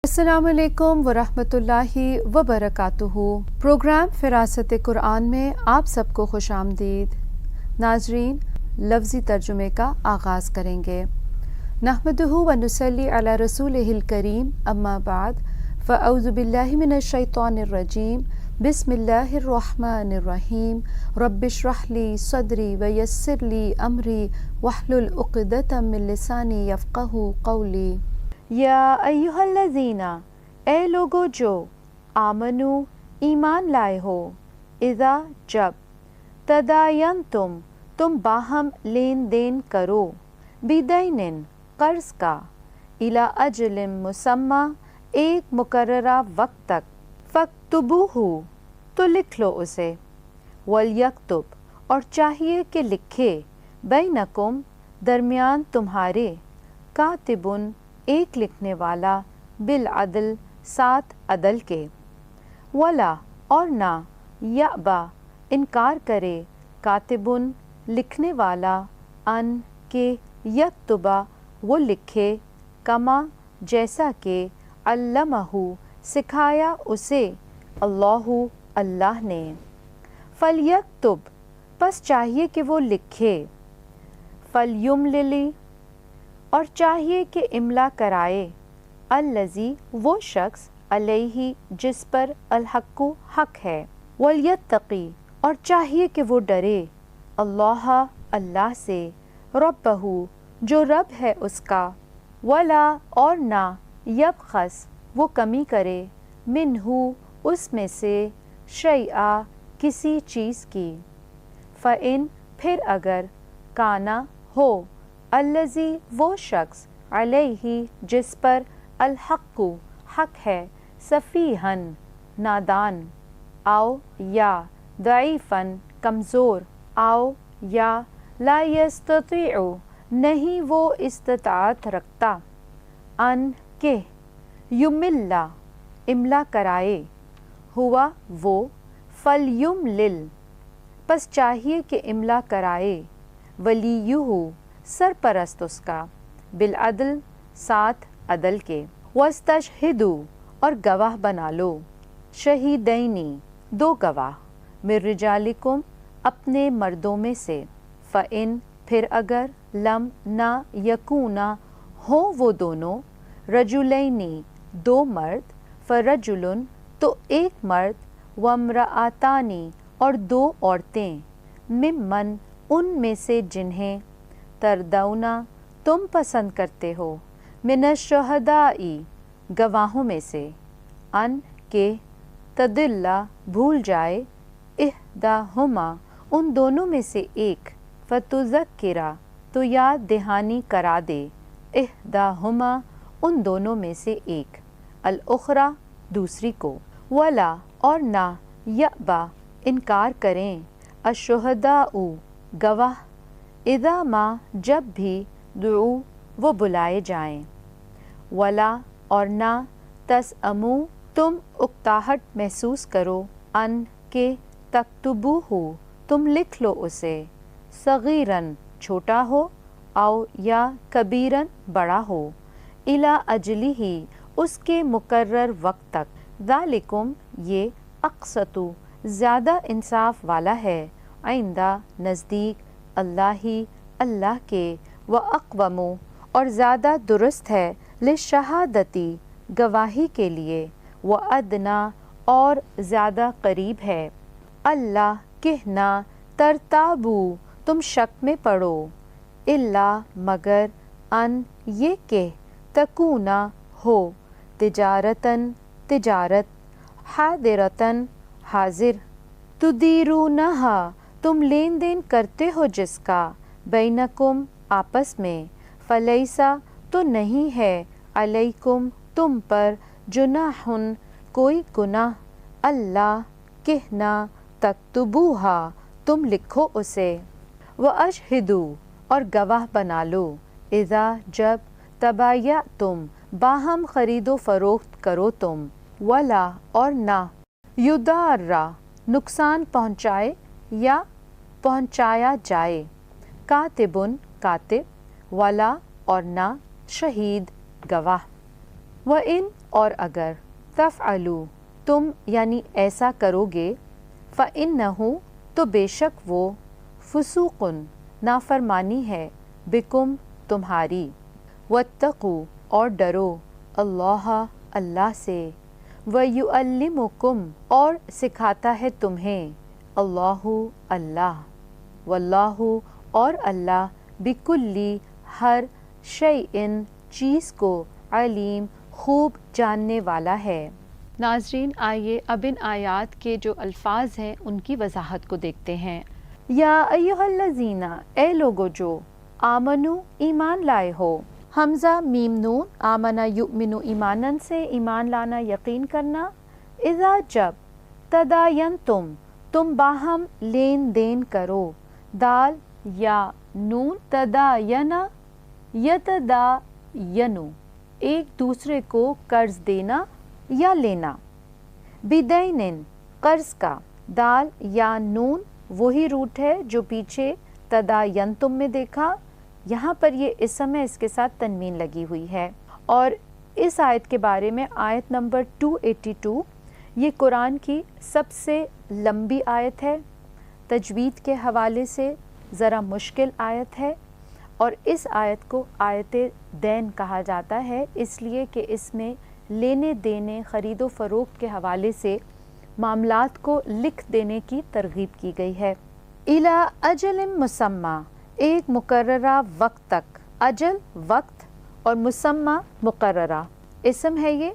السلام علیکم ورحمۃ اللہ وبرکاتہ۔ پروگرام فراست قرآن میں آپ سب کو خوش آمدید۔ ناظرین، لفظی ترجمے کا آغاز کریں گے۔ نحمدہ ونصلی علی رسولہ الکریم، اما بعد فاعوذ باللہ من الشیطان الرجیم، بسم اللہ الرحمن الرحیم۔ رب اشرح لی صدری ویسر لی امری واحلل عقدۃ من لسانی یفقہوا قولی۔ یا ایھا الذین، اے لوگو جو آمنو ایمان لائے ہو، اذا جب، تداینتم تم باہم لین دین کرو، بدین قرض کا، الی اجل مسمی ایک مقررہ وقت تک، فاکتبوہ تو لکھ لو اسے، ولیکتب اور چاہیے کہ لکھے، بینکم درمیان تمہارے، کاتبٌ ایک لکھنے والا، بالعدل ساتھ عدل کے، ولا اور نہ، یأبا انکار کرے، کاتبٌ لکھنے والا، ان کہ یکتبا وہ لکھے، کما جیسا کہ علمہ سکھایا اسے، اللہ اللہ نے، فلیکتب پس چاہیے کہ وہ لکھے، فلیملل اور چاہیے کہ املا کرائے، الذی وہ شخص، علیہ جس پر، الحق حق ہے، ولیتقی اور چاہیے کہ وہ ڈرے، اللہ اللہ سے، ربہ جو رب ہے اس کا، ولا اور نہ، یبخس وہ کمی کرے، منہ اس میں سے، شیئا کسی چیز کی، فإن پھر اگر، کانا ہو، الذی وہ شخص، علیہ جس پر، الحق حق ہے، سفیہن نادان، او یا ضعیفاً کمزور، او یا لا یستطیع نہیں وہ استطاعت رکھتا، ان کہ یملا املا کرائے، ہوا وہ، فلیملل پس چاہیے کہ املا کرائے، ولیہ سرپرست اس کا، بالعدل ساتھ عدل کے، واستشہدوا اور گواہ بنا لو، شہیدینی دو گواہ، من رجالکم اپنے مردوں میں سے، فإن پھر اگر، لم نہ، یکونا ہوں وہ دونوں، رجلینی دو مرد، فرجل تو ایک مرد، وامرأتانی اور دو عورتیں، ممن ان میں سے جنہیں، تردونا تم پسند کرتے ہو، من الشہداء گواہوں میں سے، ان کہ تضل بھول جائے، احداہما ان دونوں میں سے ایک، فتذکرا تو یاد دہانی کرا دے، احداہما ان دونوں میں سے ایک، الاخری دوسری کو، ولا اور نہ، یأبا انکار کریں، الشہداء گواہ، اذا ما جب بھی، دعوا وہ بلائے جائیں، ولا اور نہ، تسأموا تم اکتاہٹ محسوس کرو، ان کہ تکتبوہ تم لکھ لو اسے، صغیراً چھوٹا ہو، او یا کبیراً بڑا ہو، الی اجلہ اس کے مقرر وقت تک، ذالکم یہ، اقسط زیادہ انصاف والا ہے، عندہ نزدیک، اللہ اللہ کے، واقوم اور زیادہ درست ہے، للشہادتی گواہی کے لیے، وادنی اور زیادہ قریب ہے، اللہ کہ نہ، ترتابوا تم شک میں پڑو، الا مگر، ان یہ کہ، تکونا ہو، تجارتاً تجارت، حاضرتاً حاضر، تدیرونہا تم لین دین کرتے ہو جس کا، بینکم آپس میں، فلیسا تو نہیں ہے، علیکم تم پر، جناح کوئی گناہ، اللہ کہ نہ، تکتبوہا تم لکھو اسے، واشہدوا اور گواہ بنا لو، اذا جب، تبایعتم باہم خرید و فروخت کرو تم، ولا اور نہ، یضار نقصان پہنچائے یا پہنچایا جائے، کاتبٌ کاتب، ولا اور نہ، شہید گواہ، وإن اور اگر تفعلوا تم یعنی ایسا کرو گے فإنہ تو بے شک وہ فسوق نافرمانی ہے بکم تمہاری واتقوا اور ڈرو اللہ اللہ سے وَيُعَلِّمُكُمْ اور سکھاتا ہے تمہیں اللہ اللہ واللہ اور اللہ بکلی ہر شیءٍ چیز کو علیم خوب جاننے والا ہے۔ ناظرین آئیے اب ان آیات کے جو الفاظ ہیں ان کی وضاحت کو دیکھتے ہیں۔ یا ایھا الذین اے لوگو جو آمنو ایمان لائے ہو، حمزہ میم نون آمنا یؤمنو ایمانن سے ایمان لانا یقین کرنا، اذا جب تداینتم تم باہم لین دین کرو، دال یا نون تداینا یتداینو ایک دوسرے کو قرض دینا یا لینا، بدینن قرض کا، دال یا نون وہی روٹ ہے جو پیچھے تداینتم میں دیکھا، یہاں پر یہ اسم ہے، اس کے ساتھ تنوین لگی ہوئی ہے۔ اور اس آیت کے بارے میں آیت نمبر 282 یہ قرآن کی سب سے لمبی آیت ہے، تجوید کے حوالے سے ذرا مشکل آیت ہے، اور اس آیت کو آیت دین کہا جاتا ہے اس لیے کہ اس میں لینے دینے خرید و فروخت کے حوالے سے معاملات کو لکھ دینے کی ترغیب کی گئی ہے۔ الی اجل مسمى ایک مقررہ وقت تک، اجل وقت اور مسمى مقررہ اسم ہے یہ،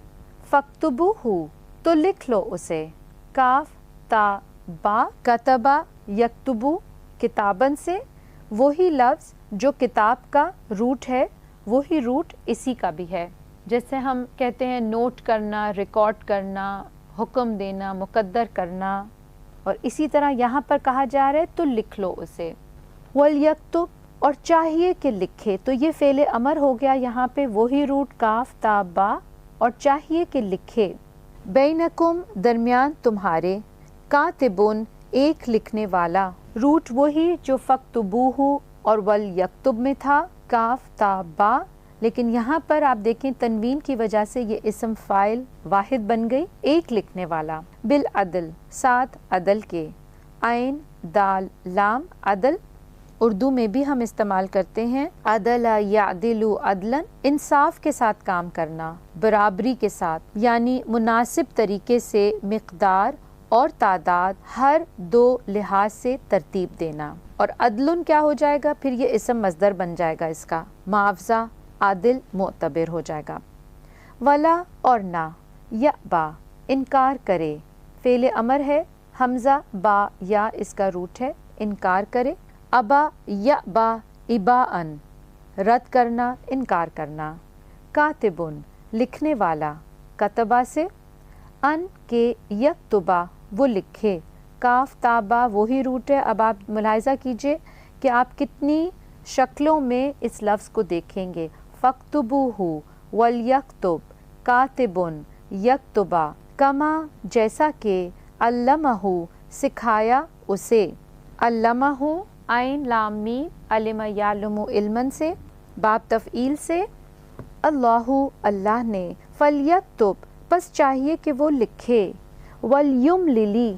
فاکتبوہ تو لکھ لو اسے، کاف تا با کتبہ یکتبو کتابن سے، وہی لفظ جو کتاب کا روٹ ہے وہی روٹ اسی کا بھی ہے، جیسے ہم کہتے ہیں نوٹ کرنا، ریکارڈ کرنا، حکم دینا، مقدر کرنا، اور اسی طرح یہاں پر کہا جا رہا ہے تو لکھ لو اسے۔ وَلْيَكْتُبْ اور چاہیے کہ لکھے، تو یہ فعل امر ہو گیا یہاں پہ، وہی روٹ کاف تا با، اور چاہیے کہ لکھے، بینکم درمیان تمہارے، کاتبن ایک لکھنے والا، روٹ وہی جو فاکتبوہ اور وَلْيَكْتُبْ میں تھا، کاف تا با، لیکن یہاں پر آپ دیکھیں تنوین کی وجہ سے یہ اسم فاعل واحد بن گئی، ایک لکھنے والا، بالعدل ساتھ عدل کے، عین دال لام عدل، اردو میں بھی ہم استعمال کرتے ہیں عدل یعدل عدلا، انصاف کے ساتھ کام کرنا، برابری کے ساتھ، یعنی مناسب طریقے سے مقدار اور تعداد ہر دو لحاظ سے ترتیب دینا، اور عدل کیا ہو جائے گا پھر یہ اسم مصدر بن جائے گا، اس کا معاوضہ عادل معتبر ہو جائے گا۔ ولا اور نہ، یأبا انکار کرے، فعل امر ہے، حمزہ با یا اس کا روٹ ہے، انکار کرے، ابا یأبا اباءن رد کرنا، انکار کرنا، کاتبن لکھنے والا، کتبہ سے، ان کے یکتبہ وہ لکھے، کاف تابا وہی روٹ ہے۔ اب آپ ملاحظہ کیجئے کہ آپ کتنی شکلوں میں اس لفظ کو دیکھیں گے، فاکتبوہ ولیکتب کاتبن یکتبہ، کما جیسا کہ علمہ سکھایا اسے، علمہ عین لام میم علم یعلم علمن سے، باب تفعیل سے، اللہ اللہ نے، فلیکتب پس چاہیے کہ وہ لکھے، ولیمللی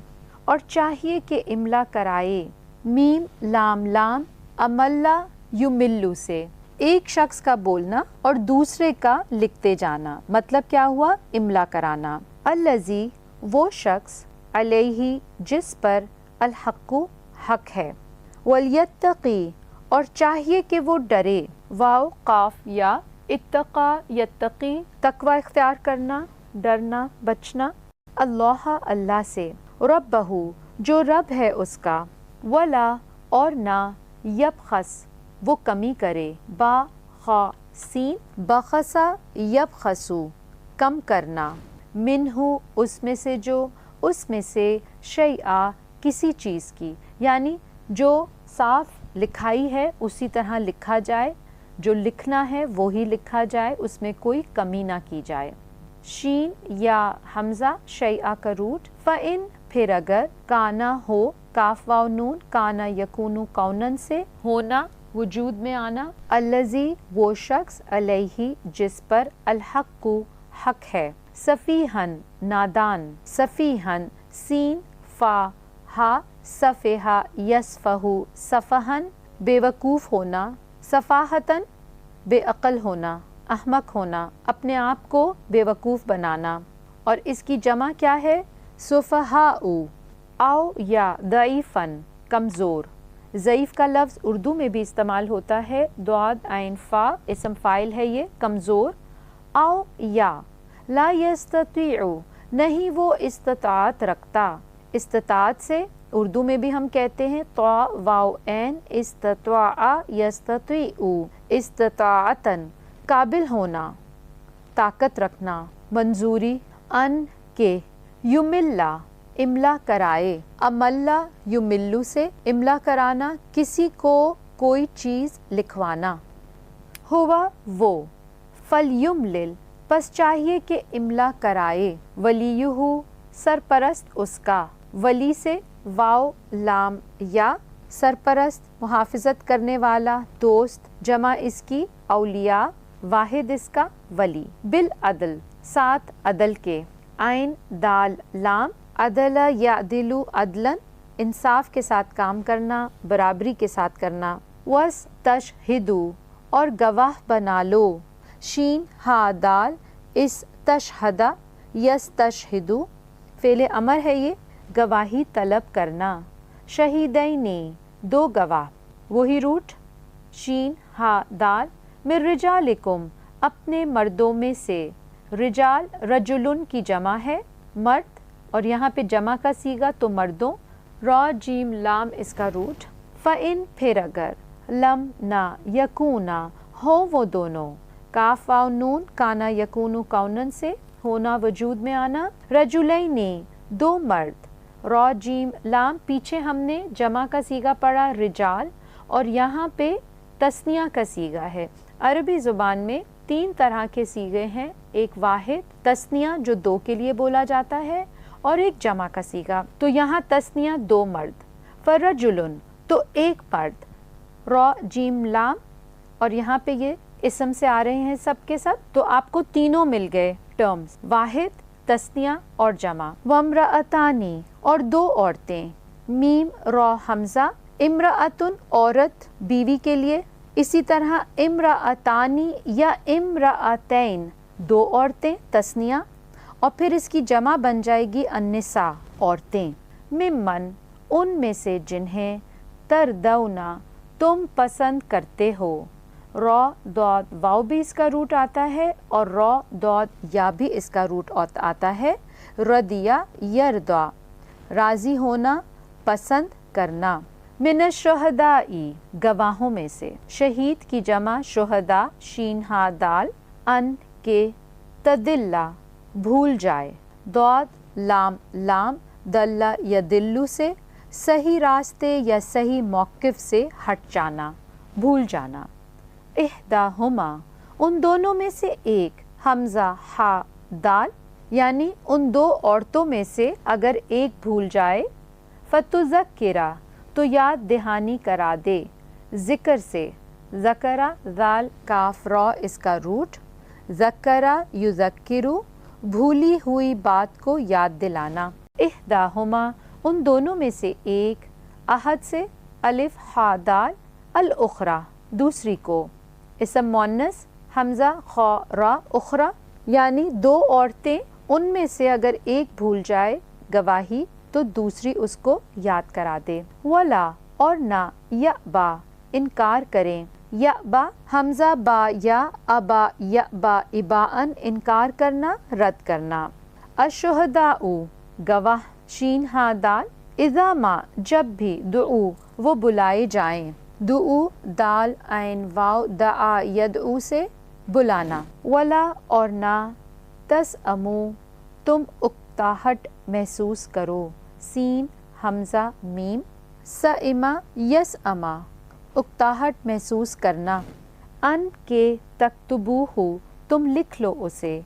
اور چاہیے کہ املا کرائے، میم لام لام املا یملو سے، ایک شخص کا بولنا اور دوسرے کا لکھتے جانا، مطلب کیا ہوا، املا کرانا، الذی وہ شخص، علیہ جس پر، الحق حق ہے، ولیتقی اور چاہیے کہ وہ ڈرے، واو قاف یا، اتقا یتقی تقوی اختیار کرنا، ڈرنا بچنا، اللہ اللہ سے، ربہ جو رب ہے اس کا، ولا اور نہ، یبخس وہ کمی کرے، با خا سین، بخسا یبخسو کم کرنا، منہ اس میں سے جو، اس میں سے، شیئا کسی چیز کی، یعنی جو صاف لکھائی ہے اسی طرح لکھا جائے، جو لکھنا ہے وہی لکھا جائے، اس میں کوئی کمی نہ کی جائے، شین یا حمزہ شیئا کا روٹ، فَإِن پھر اگر، کانا ہو، کاف واو نون، کانا یکونو کونن سے، ہونا وجود میں آنا، الذی وہ شخص، علیہ جس پر، الحق حق ہے. سفیہن نادان. سفیہن سین فا ہا سفیہا یسفہو سفہن بے وقوف ہونا. سفاہتن بے عقل ہونا، احمق ہونا، اپنے آپ کو بے وقوف بنانا. اور اس کی جمع کیا ہے؟ سفہاء. او یا ضعیفن کمزور. ضعیف کا لفظ اردو میں بھی استعمال ہوتا ہے. ضاد عین فا اسم فاعل ہے یہ کمزور. او یا لا یستطیع نہیں وہ استطاعت رکھتا. استطاعت سے اردو میں بھی ہم کہتے ہیں طا واو عین استطاع یستطیع. استطاعتن قابل ہونا، طاقت رکھنا، منظوری. ان کے یملا املا کرائے. املا یملو سے املا کرانا، کسی کو کوئی چیز لکھوانا. ہوا وہ. فلیملل پس چاہیے کہ املا کرائے. ولیہ سرپرست اس کا. ولی سے واو لام یا سرپرست محافظت کرنے والا دوست، جمع اس کی اولیاء، واحد اس کا ولی. بالعدل ساتھ عدل کے. عین دال لام عدل یعدل عدلا انصاف کے ساتھ کام کرنا، برابری کے ساتھ کرنا. واستشہدوا اور گواہ بنا لو. شین ہا دال استشہد یستشہد فعل امر ہے یہ، گواہی طلب کرنا. شہیدین دو گواہ. وہی روٹ شین ہا دال. من رجالکم اپنے مردوں میں سے. رجال رجلن کی جمع ہے مرد، اور یہاں پہ جمع کا صیغہ تو مردوں. را جیم لام اس کا روٹ. فَإِن پھر اگر لم نہ یکونا ہو وہ دونوں. کاف واو نون کانا یکونو کونن سے ہونا وجود میں آنا. رجلین دو مرد. را جیم لام پیچھے ہم نے جمع کا صیغہ پڑھا رجال، اور یہاں پہ تثنیہ کا صیغہ ہے. عربی زبان میں 3 طرح کے صیغے ہیں. ایک واحد تثنیہ جو 2 کے لیے بولا جاتا ہے، اور ایک جمع کا صیغہ. تو یہاں تثنیہ 2 مرد. فرجلن تو ایک مرد. را جیم لام، اور یہاں پہ یہ اسم سے آ رہے ہیں سب کے سب، تو آپ کو تینوں مل گئے ٹرمز، واحد تثنیہ اور جمع. وامرأتانی اور 2 عورتیں. میم را حمزہ. امرأتن عورت بیوی کے لیے. اسی طرح امرأتانی یا امرأتین 2 عورتیں تثنیہ، اور پھر اس کی جمع بن جائے گی النساء عورتیں. ممن ان میں سے جنہیں تردونا تم پسند کرتے ہو. را ضاد واو بھی اس کا روٹ آتا ہے، اور را ضاد یا بھی اس کا روٹ آتا ہے. ردیا یردا راضی ہونا، پسند کرنا. من الشہدائی گواہوں میں سے. شہید کی جمع شہداء شین ہا دال. ان کے تدلہ بھول جائے. ضاد لام لام دلہ یا دلو سے صحیح راستے یا صحیح موقف سے ہٹ جانا، بھول جانا. احداہما ان دونوں میں سے ایک. حمزہ ہا دال یعنی ان 2 عورتوں میں سے اگر ایک بھول جائے. فتذکرہ تو یاد دہانی کرا دے. ذکر سے. ذکرہ ذال کاف را اس کا روٹ. ذکرہ یذکرو بھولی ہوئی بات کو یاد دلانا. احداہما ان دونوں میں سے ایک. احد سے الف ہا دال. الاخری دوسری کو. اسم مؤنث حمزہ خا را اخری یعنی 2 عورتیں، ان میں سے اگر ایک بھول جائے گواہی تو دوسری اس کو یاد کرا دے. ولا اور نہ یأبا انکار کریں. یأبا حمزہ با یا ابا یأبا اباءن انکار کرنا، رد کرنا. الشہداء گواہ شین ہا دال. اذا ما جب بھی دعو وہ بلائے جائیں. دعو دال عین واو دعا یدعو سے بلانا. ولا اور نہ تسأمو تم اکتاہٹ محسوس کرو. سین حمزہ میم. سئما یسأما اکتاہٹ محسوس کرنا. ان کے تکتبوہ تم لکھ لو اسے.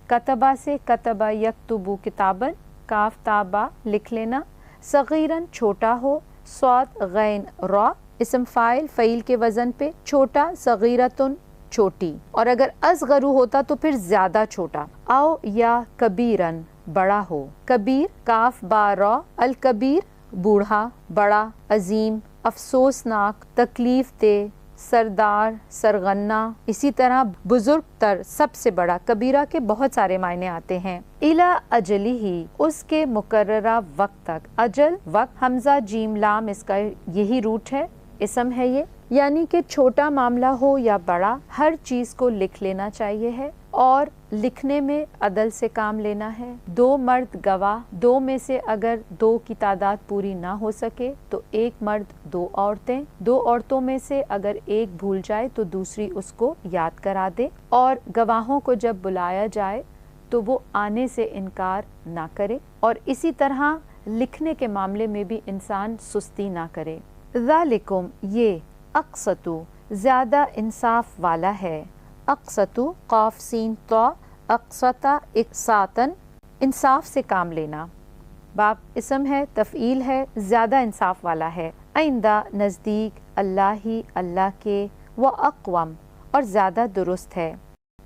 کتبہ سے کتبہ یکتبو کتابن کاف تابا لکھ لینا. صغیرن چھوٹا ہو. صاد غین را اسم فاعل فعیل کے وزن پہ. چھوٹا صغیرتن چھوٹی، اور اگر اصغرو ہوتا تو پھر زیادہ چھوٹا. او یا کبیرن بڑا ہو. کبیر کاف با را، الکبیر بوڑھا، بڑا، عظیم، افسوسناک، تکلیف دہ، سردار، سرغنہ. اسی طرح بزرگ تر، سب سے بڑا. کبیرہ کے بہت سارے معنی آتے ہیں. الی اجلہ، اس کے مقررہ وقت تک. اجل وقت، حمزہ جیم لام اس کا یہی روٹ ہے، اسم ہے یہ، یعنی کہ چھوٹا معاملہ ہو یا بڑا، ہر چیز کو لکھ لینا چاہیے ہے، اور لکھنے میں عدل سے کام لینا ہے. 2 مرد گواہ، 2 میں سے اگر 2 کی تعداد پوری نہ ہو سکے تو 1 مرد 2 عورتیں، 2 عورتوں میں سے اگر 1 بھول جائے تو دوسری اس کو یاد کرا دے، اور گواہوں کو جب بلایا جائے تو وہ آنے سے انکار نہ کرے، اور اسی طرح لکھنے کے معاملے میں بھی انسان سستی نہ کرے. ذالکم، یہ، اقسطو، زیادہ انصاف والا ہے. اقسطو قاف سین طا، اقسطا اقساطن، انصاف سے کام لینا. باب اسم ہے، تفعیل ہے، زیادہ انصاف والا ہے. آئندہ نزدیک، اللہ ہی، اللہ کے، و اقوم، اور زیادہ درست ہے.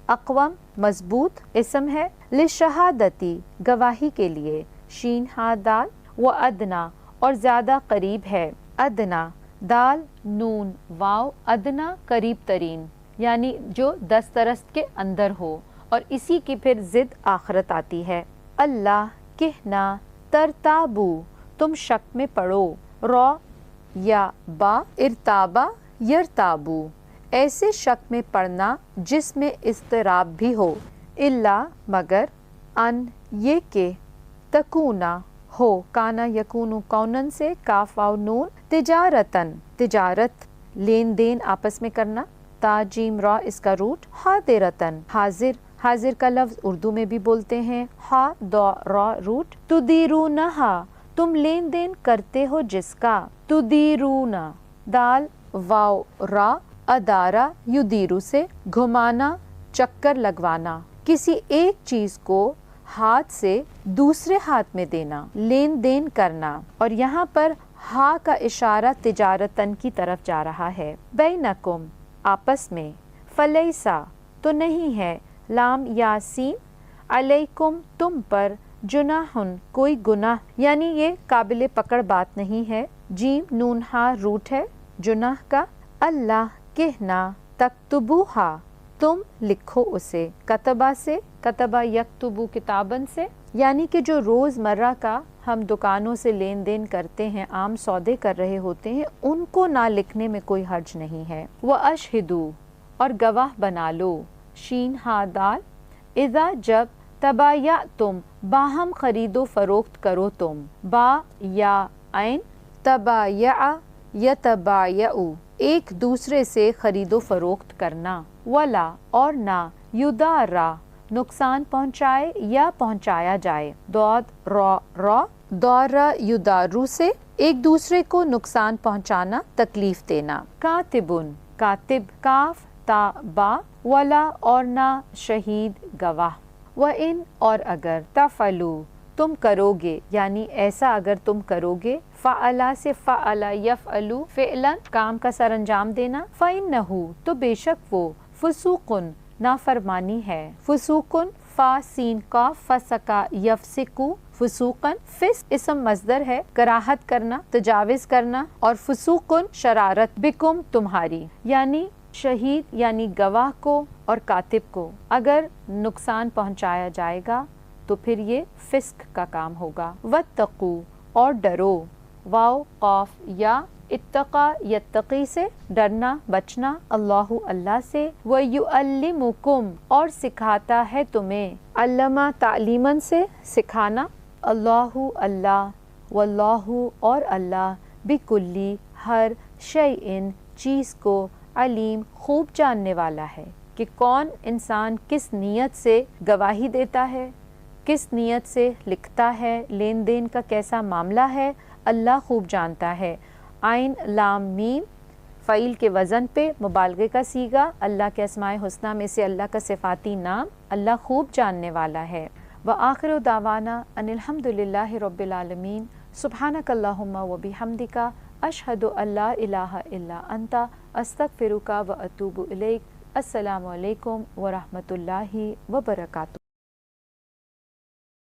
اقوم مضبوط اسم ہے. لشہادتی، گواہی کے لیے. شین ہا دال، و ادنا، اور زیادہ قریب ہے. ادنا دال نون واو، ادنا قریب ترین، یعنی جو دسترست کے اندر ہو، اور اسی کی پھر ضد آخرت آتی ہے. اللہ کہنا، ترتابو، تم شک میں پڑو. را یا با، ارتابا یرتابو، ایسے شک میں پڑنا جس میں اضطراب بھی ہو. اللہ مگر، ان یہ کہ، تکونا ہو، کانا یکونو کونن سے، کاف واو نون، تجارتن تجارت، لین دین آپس میں کرنا. تا جیم را اس کا روٹ. حاضرتن حاضر، حاضر کا لفظ اردو میں بھی بولتے ہیں. ہا دا را روٹ. تدیرونہا، تم لین دین کرتے ہو جس کا. تدیرونا دال واو را، ادارہ یدیرو سے، گھمانا، چکر لگوانا، کسی ایک چیز کو ہاتھ سے دوسرے ہاتھ میں دینا، لین دین کرنا. اور یہاں پر ہا کا اشارہ تجارتن کی طرف جا رہا ہے. بینکم، آپس میں. فلیسا، تو نہیں ہے. لام یاسین، علیکم، تم پر. جناحن، کوئی گناہ، یعنی یہ قابل پکڑ بات نہیں ہے. جیم نون ہا روٹ ہے جناح کا. اللہ کہنا، تکتبوہا، تم لکھو اسے. کتبہ سے، کتبہ یکتبو کتابن سے، یعنی کہ جو روز مرہ کا ہم دکانوں سے لین دین کرتے ہیں، عام سودے کر رہے ہوتے ہیں، ان کو نہ لکھنے میں کوئی حرج نہیں ہے. وَأَشْهِدُوا، اور گواہ بنا لو. شین ہا دال، اذا جب، تبایعتم، باہم خرید و فروخت کرو تم. با یا عین، تبایع یتبایعو، ایک دوسرے سے خرید و فروخت کرنا. ولا، اور نہ. یدارا، نقصان پہنچائے یا پہنچایا جائے. دود را را، دورا یدارو سے، ایک دوسرے کو نقصان پہنچانا، تکلیف دینا. کاتبن، کاتب کاف تا با، ولا، اور نہ. شہید گواہ. وَإِن، اور اگر. تفعلوا، تم کرو گے، یعنی ایسا اگر تم کرو گے. فعلا سے فعلا یفعلو، فعلا کام کا سر انجام دینا. فَإِنَّهُ، تو بے شک وہ. فسوقن، نافرمانی ہے. فسوقن فا سین کا، فسکا یفسکو، فسوقن. فسق اسم مصدر ہے، کراہت کرنا، تجاوز کرنا. اور فسوقن شرارت. بکم، تمہاری. یعنی شہید یعنی گواہ کو اور کاتب کو اگر نقصان پہنچایا جائے گا تو پھر یہ فسق کا کام ہوگا. واتقوا، اور ڈرو. واو قاف یا، اتقا یتقی سے، ڈرنا، بچنا. اللہ، اللہ سے. وَيُعَلِّمُكُمْ، اور سکھاتا ہے تمہیں. علمہ تعلیماً سے، سکھانا. اللہ، اللہ. واللہ، اور اللہ. بکلی، ہر. شیئن، چیز کو. علیم، خوب جاننے والا ہے کہ کون انسان کس نیت سے گواہی دیتا ہے، کس نیت سے لکھتا ہے، لین دین کا کیسا معاملہ ہے، اللہ خوب جانتا ہے. عین لام میم، فعیل کے وزن پہ، مبالغے کا صیغہ. اللہ کے اسماء حسنہ میں سے اللہ کا صفاتی نام، اللہ خوب جاننے والا ہے. وآخر دعوانا ان الحمد للہ رب العالمین. سبحانک اللہم وبحمدک، اشہد ان لا الہ الا انت، استغفرک و اتوب الیک. السلام علیکم ورحمۃ اللہ وبرکاتہ.